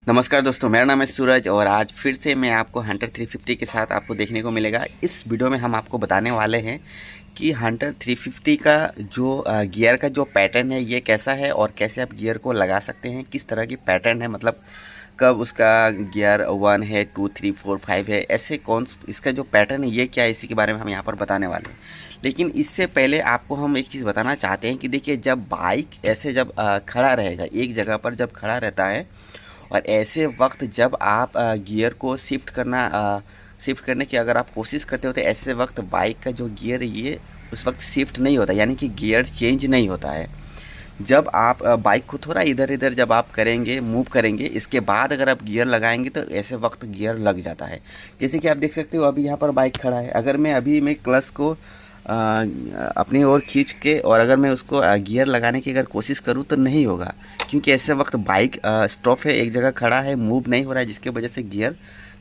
नमस्कार दोस्तों, मेरा नाम है सूरज और आज फिर से मैं आपको हंटर 350 के साथ आपको देखने को मिलेगा। इस वीडियो में हम आपको बताने वाले हैं कि हंटर 350 का जो गियर का जो पैटर्न है ये कैसा है और कैसे आप गियर को लगा सकते हैं, किस तरह की पैटर्न है, मतलब कब उसका गियर 1 है, 2, 3, 4, 5 है, ऐसे कौन इसका जो पैटर्न है ये क्या है, इसी के बारे में हम यहाँ पर बताने वाले हैं। लेकिन इससे पहले आपको हम एक चीज़ बताना चाहते हैं कि देखिए, जब बाइक ऐसे जब खड़ा रहेगा एक जगह पर, जब खड़ा रहता है और ऐसे वक्त जब आप गियर को शिफ्ट करने की अगर आप कोशिश करते हो तो ऐसे वक्त बाइक का जो गियर है ये उस वक्त शिफ्ट नहीं होता, यानी कि गियर चेंज नहीं होता है। जब आप बाइक को थोड़ा इधर इधर जब आप करेंगे, मूव करेंगे, इसके बाद अगर आप गियर लगाएंगे तो ऐसे वक्त गियर लग जाता है। जैसे कि आप देख सकते हो अभी यहाँ पर बाइक खड़ा है, अगर मैं क्लच को अपनी ओर खींच के और अगर मैं उसको गियर लगाने की अगर कोशिश करूँ तो नहीं होगा, क्योंकि ऐसे वक्त बाइक स्टॉप है, एक जगह खड़ा है, मूव नहीं हो रहा है, जिसके वजह से गियर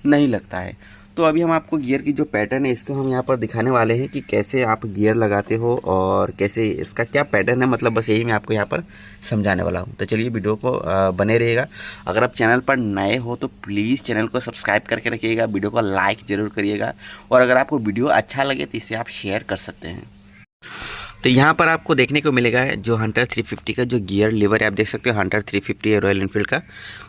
नहीं लगता है। तो अभी हम आपको गियर की जो पैटर्न है इसको हम यहाँ पर दिखाने वाले हैं कि कैसे आप गियर लगाते हो और कैसे इसका क्या पैटर्न है, मतलब बस यही मैं आपको यहाँ पर समझाने वाला हूँ। तो चलिए वीडियो को बने रहिएगा। अगर आप चैनल पर नए हो तो प्लीज़ चैनल को सब्सक्राइब करके रखिएगा, वीडियो को लाइक ज़रूर करिएगा और अगर आपको वीडियो अच्छा लगे तो इसे आप शेयर कर सकते हैं। तो यहाँ पर आपको देखने को मिलेगा जो हंटर 350 का जो गियर लीवर है, आप देख सकते हो हंटर 350 है रॉयल एनफील्ड का।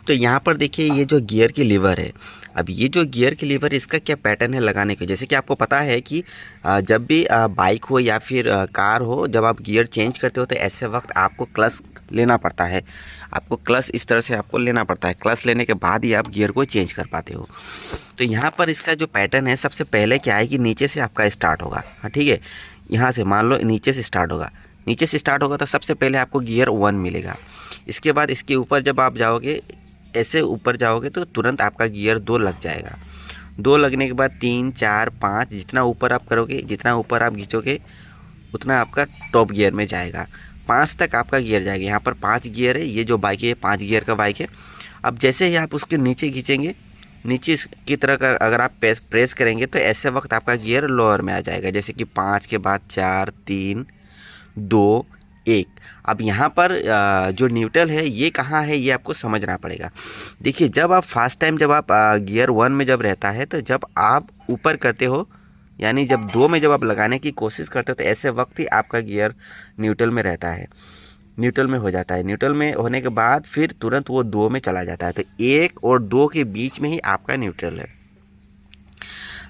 तो यहाँ पर देखिए ये जो गियर की लीवर है, अब ये जो गियर की लीवर इसका क्या पैटर्न है लगाने का। जैसे कि आपको पता है कि जब भी बाइक हो या फिर कार हो, जब आप गियर चेंज करते हो तो ऐसे वक्त आपको क्लच लेना पड़ता है। आपको क्लच इस तरह से आपको लेना पड़ता है, क्लच लेने के बाद ही आप गियर को चेंज कर पाते हो। तो यहाँ पर इसका जो पैटर्न है, सबसे पहले क्या है कि नीचे से आपका स्टार्ट होगा। हाँ ठीक है, यहाँ से मान लो नीचे से स्टार्ट होगा, तो सबसे पहले आपको गियर 1 मिलेगा। इसके बाद इसके ऊपर जब आप जाओगे, ऐसे ऊपर जाओगे तो तुरंत आपका गियर 2 लग जाएगा। 2 लगने के बाद 3, 4, 5, जितना ऊपर आप करोगे, जितना ऊपर आप खींचोगे उतना आपका टॉप गियर में जाएगा। 5 तक आपका गियर जाएगा। यहाँ पर 5 गियर है, ये जो बाइक है 5 गियर का बाइक है। अब जैसे ही आप उसके नीचे खींचेंगे, नीचे की तरह का अगर आप प्रेस करेंगे तो ऐसे वक्त आपका गियर लोअर में आ जाएगा। जैसे कि 5 के बाद 4, 3, 2, 1। अब यहाँ पर जो न्यूट्रल है ये कहाँ है ये आपको समझना पड़ेगा। देखिए, जब आप फर्स्ट टाइम जब आप गियर 1 में जब रहता है तो जब आप ऊपर करते हो, यानी जब 2 में जब आप लगाने की कोशिश करते हो तो ऐसे वक्त ही आपका गियर न्यूट्रल में रहता है, न्यूट्रल में हो जाता है। न्यूट्रल में होने के बाद फिर तुरंत वो 2 में चला जाता है। तो 1 और 2 के बीच में ही आपका न्यूट्रल है।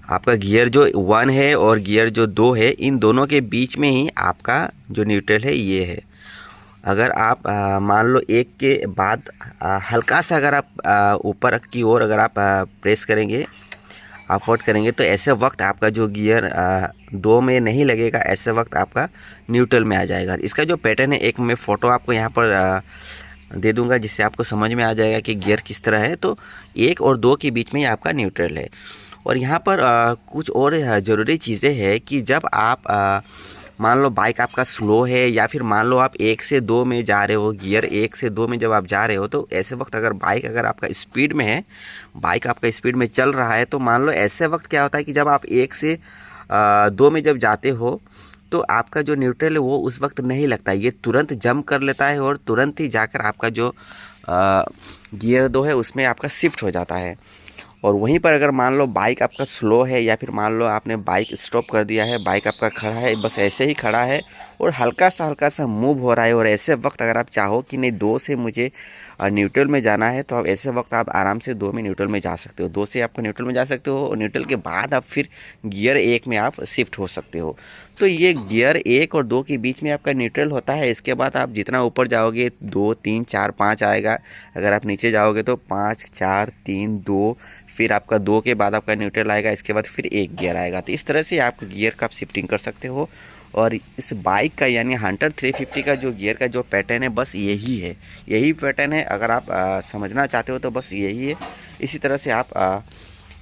आपका गियर जो 1 है और गियर जो 2 है, इन दोनों के बीच में ही आपका जो न्यूट्रल है ये है। अगर आप मान लो 1 के बाद हल्का सा अगर आप ऊपर की ओर अगर आप प्रेस करेंगे, अफोर्ड करेंगे तो ऐसे वक्त आपका जो गियर 2 में नहीं लगेगा, ऐसे वक्त आपका न्यूट्रल में आ जाएगा। इसका जो पैटर्न है, एक मैं फ़ोटो आपको यहाँ पर दे दूंगा जिससे आपको समझ में आ जाएगा कि गियर किस तरह है। तो 1 और 2 के बीच में ही आपका न्यूट्रल है। और यहाँ पर कुछ और ज़रूरी चीज़ें हैं कि जब आप मान लो बाइक आपका स्लो है या फिर मान लो आप 1 से 2 में जा रहे हो, गियर 1 से 2 में जब आप जा रहे हो तो ऐसे वक्त अगर बाइक अगर आपका स्पीड में है, बाइक आपका स्पीड में चल रहा है, तो मान लो ऐसे वक्त क्या होता है कि जब आप 1 से 2 में जब जाते हो तो आपका जो न्यूट्रल है वो उस वक्त नहीं लगता, ये तुरंत जंप कर लेता है और तुरंत ही जाकर आपका जो गियर 2 है उसमें आपका शिफ्ट हो जाता है। और वहीं पर अगर मान लो बाइक आपका स्लो है या फिर मान लो आपने बाइक स्टॉप कर दिया है, बाइक आपका खड़ा है, बस ऐसे ही खड़ा है और हल्का सा मूव हो रहा है, और ऐसे वक्त अगर आप चाहो कि नहीं 2 से मुझे न्यूट्रल में जाना है, तो आप ऐसे वक्त आप आराम से 2 में न्यूट्रल में जा सकते हो। 2 से आपको न्यूट्रल में जा सकते हो और न्यूट्रल के बाद आप फिर गियर 1 में आप शिफ्ट हो सकते हो। तो ये गियर 1 और 2 के बीच में आपका न्यूट्रल होता है। इसके बाद आप जितना ऊपर जाओगे 2, 3, 4, 5 आएगा। अगर आप नीचे जाओगे तो 5, 4, 3, 2, फिर आपका 2 के बाद आपका न्यूट्रल आएगा, इसके बाद फिर 1 गियर आएगा। तो इस तरह से आप गियर का आप शिफ्टिंग कर सकते हो। और इस बाइक का यानी हंटर 350 का जो गियर का जो पैटर्न है बस यही है, यही पैटर्न है। अगर आप समझना चाहते हो तो बस यही है। इसी तरह से आप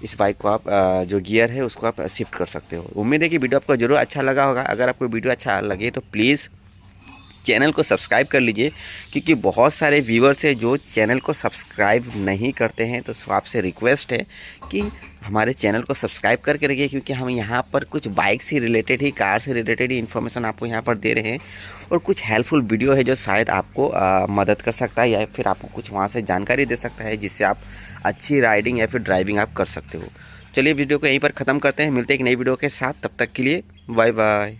इस बाइक को आप जो गियर है उसको आप शिफ्ट कर सकते हो। उम्मीद है कि वीडियो आपको ज़रूर अच्छा लगा होगा। अगर आपको वीडियो अच्छा लगे तो प्लीज़ चैनल को सब्सक्राइब कर लीजिए, क्योंकि बहुत सारे व्यूअर्स हैं जो चैनल को सब्सक्राइब नहीं करते हैं। तो आपसे रिक्वेस्ट है कि हमारे चैनल को सब्सक्राइब करके रखिए, क्योंकि हम यहाँ पर कुछ बाइक से रिलेटेड ही, कार से रिलेटेड ही इन्फॉर्मेशन आपको यहाँ पर दे रहे हैं, और कुछ हेल्पफुल वीडियो है जो शायद आपको मदद कर सकता है, या फिर आपको कुछ वहाँ से जानकारी दे सकता है, जिससे आप अच्छी राइडिंग या फिर ड्राइविंग आप कर सकते हो। चलिए वीडियो को यहीं पर ख़त्म करते हैं, मिलते हैं एक नई वीडियो के साथ। तब तक के लिए बाय बाय।